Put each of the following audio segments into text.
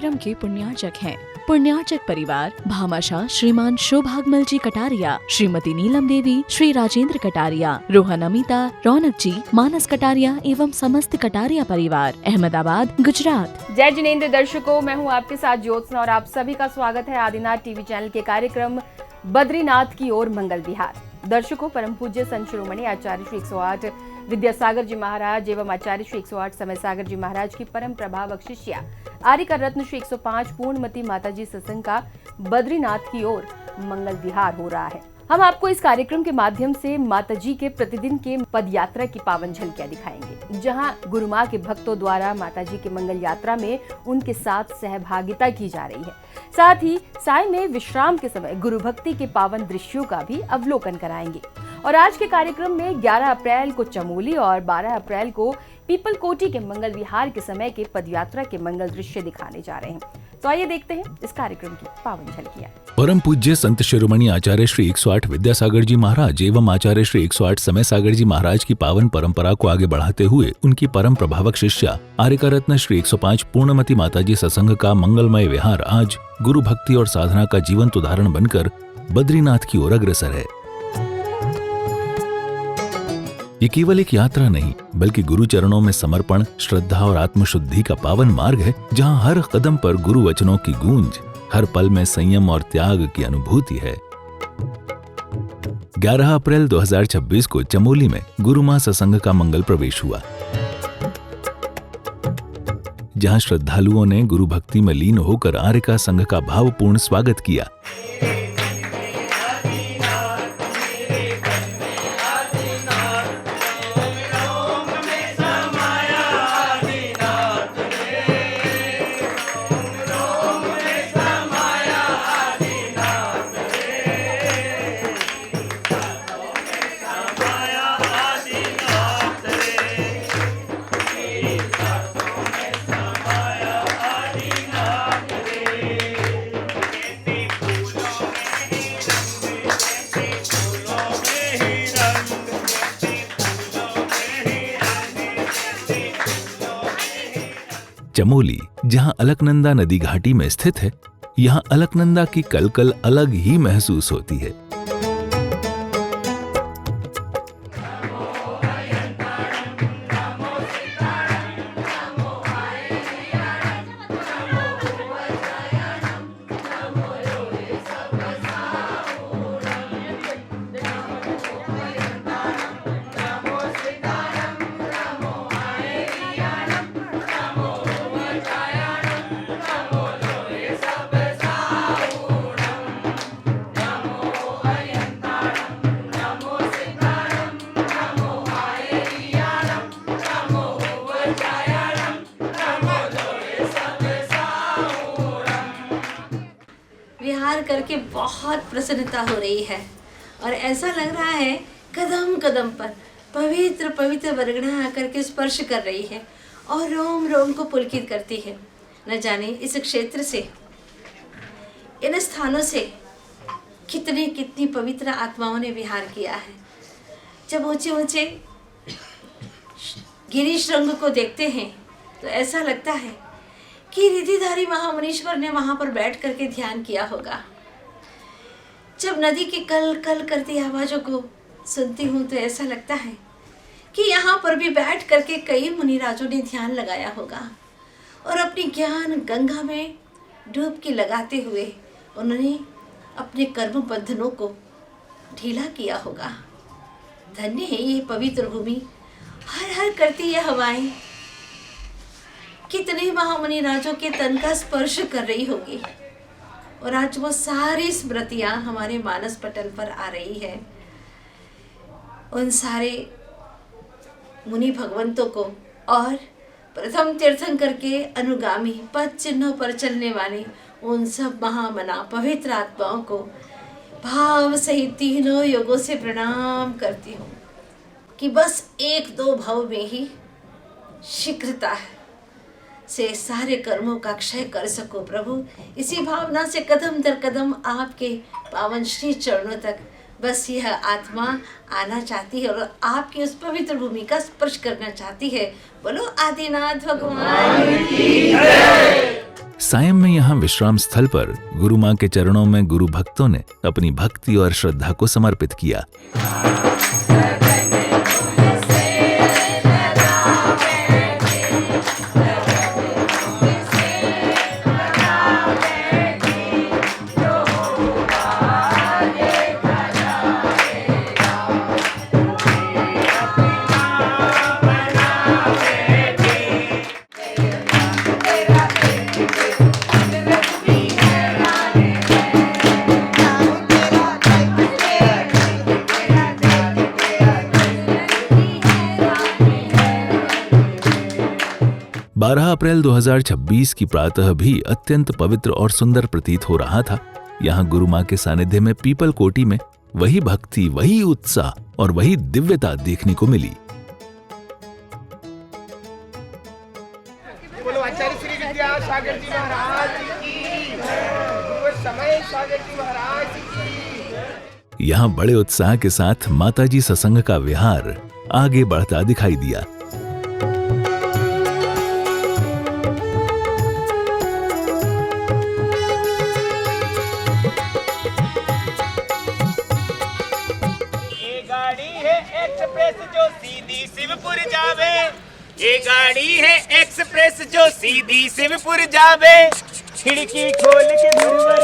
कार्यक्रम के पुण्यार्चक हैं। पुण्यार्चक परिवार भामाशाह श्रीमान शोभागमल जी कटारिया, श्रीमती नीलम देवी, श्री राजेंद्र कटारिया, रोहन अमिता, रौनक जी, मानस कटारिया एवं समस्त कटारिया परिवार, अहमदाबाद, गुजरात। जय जिनेंद्र दर्शकों, मैं हूं आपके साथ ज्योत्सना और आप सभी का स्वागत है आदिनाथ टीवी चैनल के कार्यक्रम बद्रीनाथ की ओर मंगल विहार। दर्शकों, परम पूज्य संत शिरोमणि आचार्य श्री 108 विद्यासागर जी महाराज एवं आचार्य श्री 108 समय सागर जी महाराज की परम प्रभावक शिष्या आर्यकर रत्न श्री 105 पूर्णमती माताजी सत्संग का बद्रीनाथ की ओर मंगल विहार हो रहा है। हम आपको इस कार्यक्रम के माध्यम से माताजी के प्रतिदिन के पद यात्रा की पावन झलकियां दिखाएंगे, जहां गुरु माँ के भक्तों द्वारा माताजी के मंगल यात्रा में उनके साथ सहभागिता की जा रही है। साथ ही साय में विश्राम के समय गुरु भक्ति के पावन दृश्यों का भी अवलोकन कराएंगे। और आज के कार्यक्रम में 11 अप्रैल को चमोली और 12 अप्रैल को पीपल कोटी के मंगल विहार के समय के पदयात्रा के मंगल दृश्य दिखाने जा रहे हैं। तो आइए देखते हैं इस कार्यक्रम की पावन झलकियां। परम पूज्य संत शिरोमणि आचार्य श्री 108 विद्यासागर जी महाराज एवं आचार्य श्री 108 समय सागर जी महाराज की पावन परंपरा को आगे बढ़ाते हुए उनकी परम प्रभावक शिष्या आर्यकर रत्न श्री 105 पूर्णमती माताजी सत्संग का मंगलमय विहार आज गुरु भक्ति और साधना का जीवंत उदाहरण बनकर बद्रीनाथ की ओर अग्रसर है। ये केवल एक यात्रा नहीं बल्कि गुरु चरणों में समर्पण, श्रद्धा और आत्मशुद्धि का पावन मार्ग है, जहां हर कदम पर गुरु वचनों की गूंज, हर पल में संयम और त्याग की अनुभूति है। 11 अप्रैल 2026 को चमोली में गुरु मां सत्संग का मंगल प्रवेश हुआ, जहां श्रद्धालुओं ने गुरु भक्ति में लीन होकर आर्य का संघ का भावपूर्ण स्वागत किया। चमोली, जहां अलकनंदा नदी घाटी में स्थित है, यहां अलकनंदा की कलकल अलग ही महसूस होती है। विहार करके बहुत प्रसन्नता हो रही है और ऐसा लग रहा है कदम कदम पर पवित्र पवित्र वरगना आकर के स्पर्श कर रही है और रोम रोम को पुलकित करती है। न जाने इस क्षेत्र से, इन स्थानों से कितनी पवित्र आत्माओं ने विहार किया है। जब ऊंचे ऊंचे गिरी श्रृंग को देखते हैं तो ऐसा लगता है कि रिद्धिधारी महामुनीश्वर ने वहां पर बैठ करके ध्यान किया होगा। जब नदी की कल कल करती आवाजों को सुनती हूँ तो ऐसा लगता है कि यहाँ पर भी बैठ करके कई मुनिराजों ने ध्यान लगाया होगा और अपनी ज्ञान गंगा में डुबकी लगाते हुए उन्होंने अपने कर्म बंधनों को ढीला किया होगा। धन्य है ये पवित्र भूमि, हर हर करती ये हवाएं कितने महामुनि राजों के तन का स्पर्श कर रही होगी और आज वो सारी स्मृतियां हमारे मानस पटल पर आ रही है। उन सारे मुनि भगवंतों को और प्रथम तीर्थंकर के अनुगामी पद चिन्हों पर चलने वाले उन सब महामना पवित्र आत्माओं को भाव सहित तीनों योगों से प्रणाम करती हूँ कि बस 1-2 भाव में ही शीघ्रता से सारे कर्मों का क्षय कर सको प्रभु। इसी भावना से कदम दर कदम आपके पावन श्री चरणों तक बस यह आत्मा आना चाहती है और आपकी उस पवित्र भूमि का स्पर्श करना चाहती है। बोलो आदिनाथ भगवान की जय। सायं में यहाँ विश्राम स्थल पर गुरु मां के चरणों में गुरु भक्तों ने अपनी भक्ति और श्रद्धा को समर्पित किया। बारह अप्रैल 2026 की प्रातः भी अत्यंत पवित्र और सुंदर प्रतीत हो रहा था। यहाँ गुरु मां के सानिध्य में पीपल कोटी में वही भक्ति, वही उत्साह और वही दिव्यता देखने को मिली। बोलो आचार्य श्री विद्यासागर जी महाराज की, वो समय सागर जी महाराज की। यहाँ बड़े उत्साह के साथ माताजी सत्संग का विहार आगे बढ़ता दिखाई दिया। ये गाड़ी है एक्सप्रेस जो सीधी शिवपुर जावे, खिड़की खोल के गुरुवर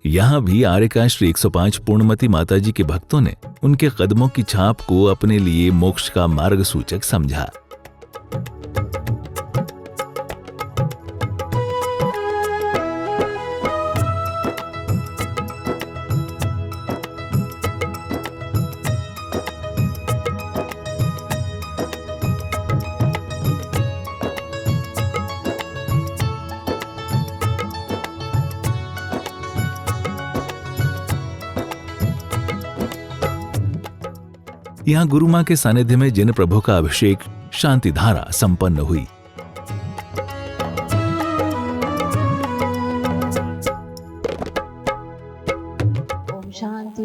यहाँ भी आर्यका श्री 105 पूर्णमती माताजी के भक्तों ने उनके कदमों की छाप को अपने लिए मोक्ष का मार्ग सूचक समझा। यहाँ गुरु मां के सानिध्य में जिन प्रभु का अभिषेक शांति धारा संपन्न हुई।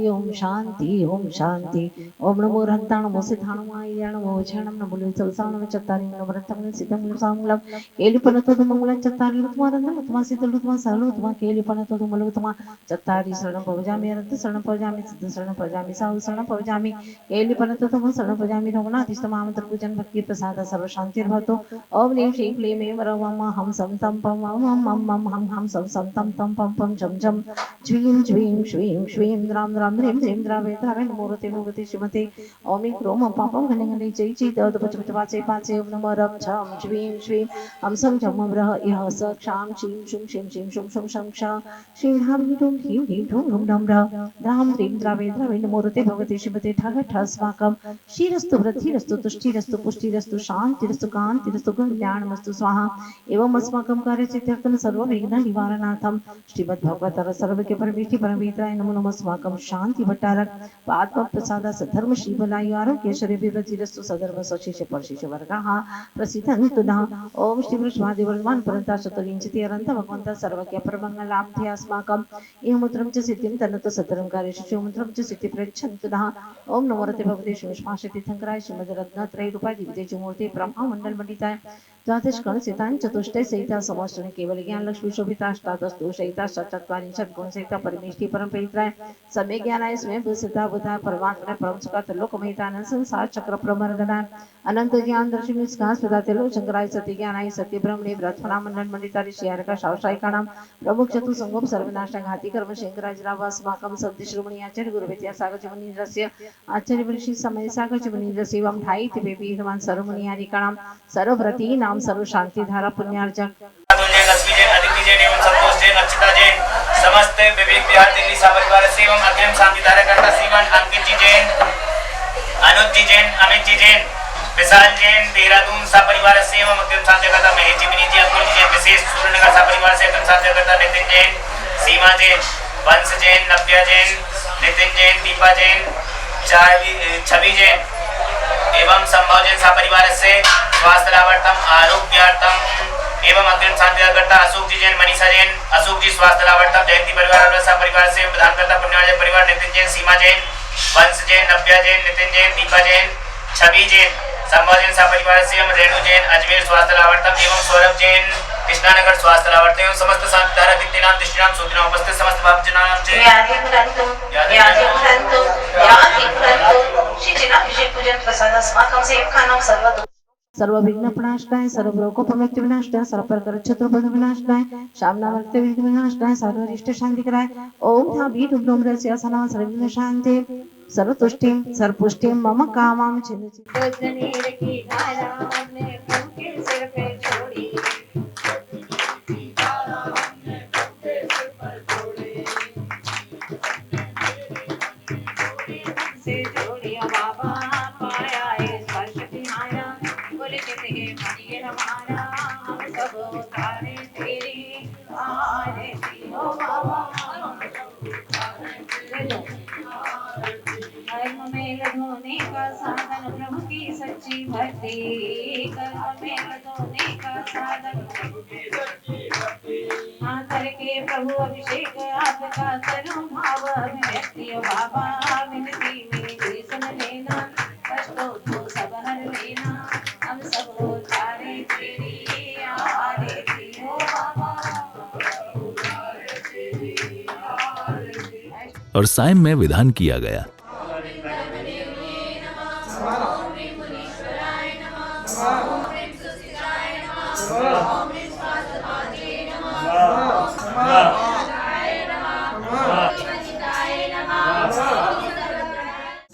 ओम शांति ओम शांति ओम नमो रंताण नमो सिद्धाणमाय नमो क्षणम नमो चलसाण चत्तारि नमो रंतम सिद्धम सामूलम केलिपनतो मंगलं चत्तारि ऋतुमारंदम ऋतुमा सिद्ध ऋतुमा सहल ऋतुमा केलिपनतो मंगल ऋतुमा चत्तारि शरणं पवजामि रंत शरणं पवजामि सिद्ध शरणं पवजामि साहु शरणं पवजामि केलिपनतो शरणं पवजामि रघुनाथिष्टमां पूजन भक्ति प्रसाद सर्व शांतिर्भवतु ओम नीं श्रीं क्लीं ऐं रवम हम सम तम पम मम हम सम तम तम पम पम झम झम झ्वीं झ्वीं श्वीं श्वीं राम राम ह्रीं ह्रीं द्रावे धारण मूर्ति मूर्ति श्रीमते ओम क्रोम पापम घने घने जय जय दद पच पाचे पाचे ओम नमो रम छम श्रीं श्रीं हम सम झम ब्रह इह स क्षाम क्षीं शुं शिं शिं शुं शुं शं क्षा श्रीं ह्रां ह्रीं ह्रीं ह्रीं ह्रूं ह्रूं नम राम ह्रीं द्रावे धावे मूर्ति भगवती श्रीमते ठग ठस्माकं श्रीरस्तु वृद्धिरस्तु तुष्टिरस्तु पुष्टिरस्तु शांतिरस्तु कांतिरस्तु कल्याणमस्तु स्वाहा एवं अस्माकं कार्यसिद्ध्यर्थं सर्व विघ्न निवारणार्थं श्रीमद् भगवतर सर्वज्ञ परमेष्टि परमपिताय नमो नमः अस्माकं शांति भट्टारक आत्म प्रसाद सधर्म श्रीबलायु आरोग्य शरीरस्तु सधर्म स्वशिष्य परशिष्य वर्गाः प्रसिद्धन्तु नः ओम श्री वृषभादि वर्धमान परंता चतुर्विंशति अनंत भगवन्तः सर्वज्ञ परमंगलाब्धे अस्माकं इहमुत्रं च सिद्धिं तन्नतो सधर्म कार्यशिष्यो मुत्रं च सिद्धि प्रयच्छन्तु नः ओम नमो रते भगवते श्रीमद् श्रीमद् रत्नत्रय रूपाय दिव्य मूर्ति ब्रह्मा मंडल मंडिताय द्वादश कण सितान चतुष्टय सहिता समस्तने केवल ज्ञान लक्ष्मी शोभिता अष्टादश दोष सहिता चत्वारिंशत् गुण सहिता परमेष्टि परम पवित्राय समय ज्ञानाय स्वयं बुद्धिता बुद्धा परमात्मा परम सुखा लोक महितानंद संसार चक्र प्रमर्दना अनंत ज्ञान दर्शन निष्कास प्रदाते लो शंकराय सत्य ज्ञानाय सत्य ब्रह्मणे ब्रह्मना मंडल मंडितारि श्रीहरका शावशायिकानां प्रमुख चतु संगम सर्वनाश घाती कर्म शंकराज रावास्माकं सद्य श्रीमणि आचार्य गुरु विद्यासागर जमनीरस्य आचार्य वृषि समय सागर जमनीरस्य एवं ढाई तिपे विद्वान सर्वमुनि आदिकानां सर्वव्रती नाम सर्व शांति धारा पुण्यार्जक समस्त विवेक विहार दिल्ली सपरिवार से एवं अग्रिम शांति धारा करता श्रीमान अंकित जी जैन, अनुज जी जैन, अमित जी जैन, विशाल जैन, देहरादून सपरिवार से एवं अग्रिम शांति करता महेश जी, विनीत जी, अब्दुल जी जैन, विशेष सूर्यनगर सपरिवार से अग्रिम शांति करता नितिन जैन, सीमा जैन, वंश जैन, नव्या जैन, नितिन जैन, दीपा जैन, छवि जैन एवं संभव जैन सपरिवार से स्वास्थ्य लाभार्थम आरोग्यार्थम एवं अग्रिम शांति करता अशोक जी जैन, मनीषा जैन, अशोक जी स्वास्थ्य लाभार्थम जयंती परिवार परिवार से प्रधानकर्ता पुण्यवाजन परिवार नितिन जैन, सीमा जैन, वंश जैन, नव्या जैन, नितिन जैन, दीपा जैन, छवि जैन संभाजन सा परिवार से हम रेणु जैन अजमेर स्वास्थ्य लाभार्थम एवं सौरभ जैन कृष्णानगर स्वास्थ्य लाभार्थी एवं समस्त शांतिधारा दीप्तिनाम दृष्टिनाम सूचना उपस्थित समस्त भक्तजनां जय सर्व विघ्न प्रणाशनाय सर्व रोगोपमुक्ति विनाशनाय सर्व प्रकार शत्रुबंध विनाशनाय शामना वर्ते विघ्न विनाशनाय सर्व रिष्ट शांति कराय ओम था बीट उब्रम रस्य असना सर्व विघ्न शांति सर्व तुष्टिं सर्व पुष्टिं मम कामाम चिन्ह की धारा हमने उनके सिर पे छोड़ी से जोड़िया बाबा पाया इस स्पर्श तुम्हारा बोले कितने मनिए हमारा हम सब उतारे तेरी आरती ओ बाबा कर्म में धोने का साधन प्रभु की सच्ची भक्ति कर्म में धोने का साधन हाँ करके प्रभु अभिषेक आपका करूं भाव अभिव्यक्ति ओ बाबा विनती मेरी सुन लेना कष्टों को सब हर लेना हम सब उतारे तेरी आरती ओ बाबा। और सायं में विधान किया गया।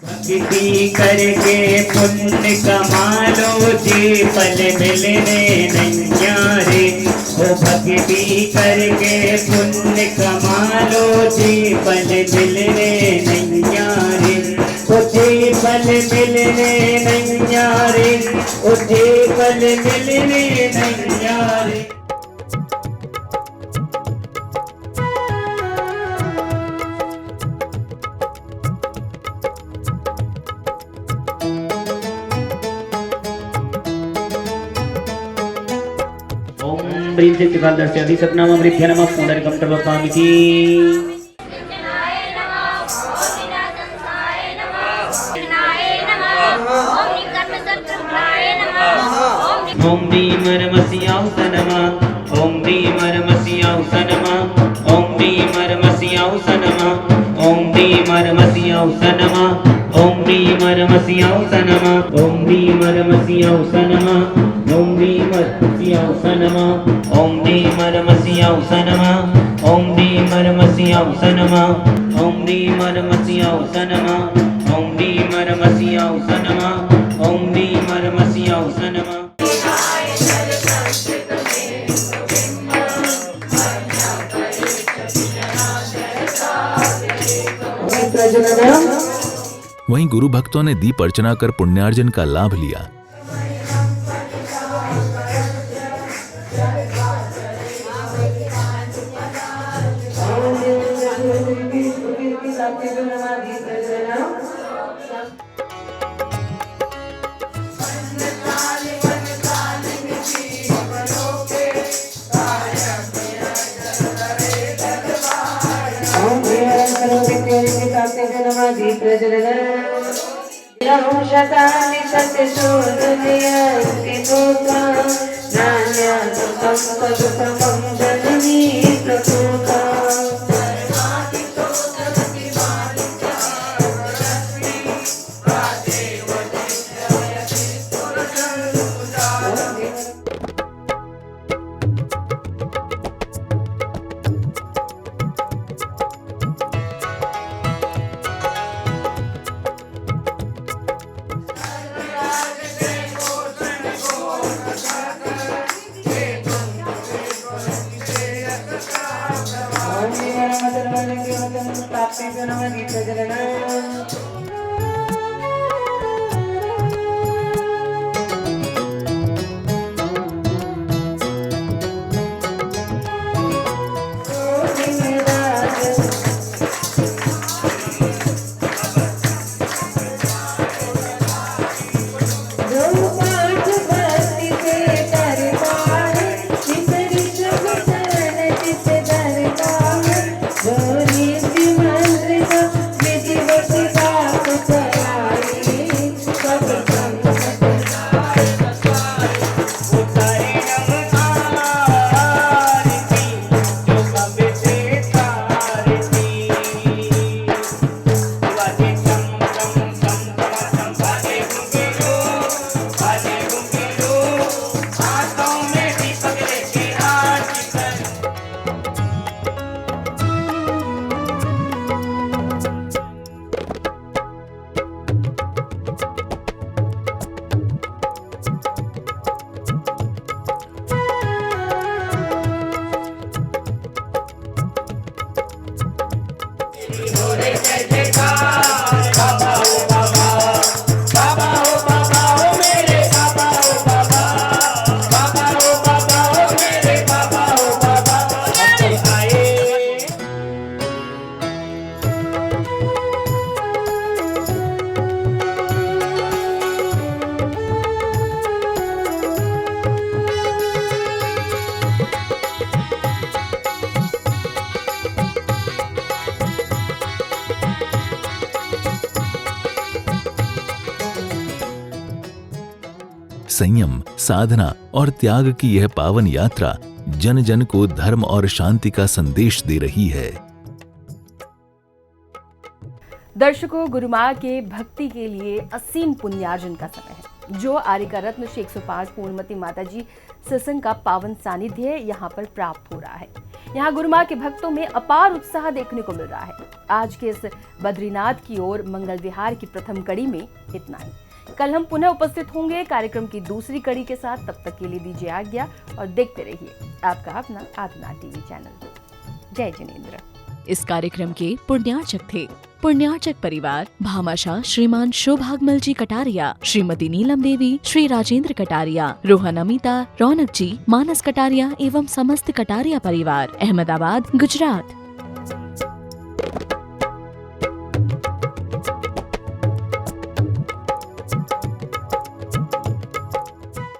भक्ति करके पुण्य कमा लो जी पल मिलने नैया रे ओ भक्ति करके पुण्य कमा लो जी पल मिलने नैया रे ओ जी पल मिलने नैया रे ओ जी पल मिलने नैया रे। प्रीतिकादर्शि सत्नामृभ्य नमः पुनर्गम प्रवक्तामिति ओम भीमरमसियाहुत नमः ओम भीमरमसियाहुत नमः ओम भीमरमसियाहुत नमः ओम भीमरमसियाहुत नमः ओम भीमरमसियाहुत नमः ओम भीमरमसियाहुत नमः ओम भीमरमसियाहुत नमः ओम भीमरमसियाहुत नमः ओम भीमरमसियाहुत नमः ओम भीमरमसियाहुत नमः ओम भीमरमसियाहुत नमः ओम भीमरमसियाहुत नमः। वहीं गुरु भक्तों ने दीप अर्चना कर पुण्यार्जन का लाभ लिया। शतानि सत्यशोधनयन्ति तोत्रां नान्यं संपदुतमं जननी प्रसूता। Viva संयम, साधना और त्याग की यह पावन यात्रा जन जन को धर्म और शांति का संदेश दे रही है। दर्शकों, गुरु माँ के भक्ति के लिए असीम पुण्यार्जन का समय है, जो आर्यका रत्न श्री 105 पूर्णमती माता जी सत्संग का पावन सानिध्य यहाँ पर प्राप्त हो रहा है। यहाँ गुरु माँ के भक्तों में अपार उत्साह देखने को मिल रहा है। आज के इस बद्रीनाथ की ओर मंगल विहार की प्रथम कड़ी में इतना ही। कल हम पुनः उपस्थित होंगे कार्यक्रम की दूसरी कड़ी के साथ। तब तक के लिए दीजिए आज्ञा और देखते रहिए आपका अपना आदिनाथ टीवी चैनल। जय जिनेंद्र। इस कार्यक्रम के पुण्यार्चक थे पुण्यार्चक परिवार भामाशाह श्रीमान शोभागमल जी कटारिया, श्रीमती नीलम देवी, श्री राजेंद्र कटारिया, रोहन अमिता, रौनक जी, मानस कटारिया एवं समस्त कटारिया परिवार, अहमदाबाद, गुजरात।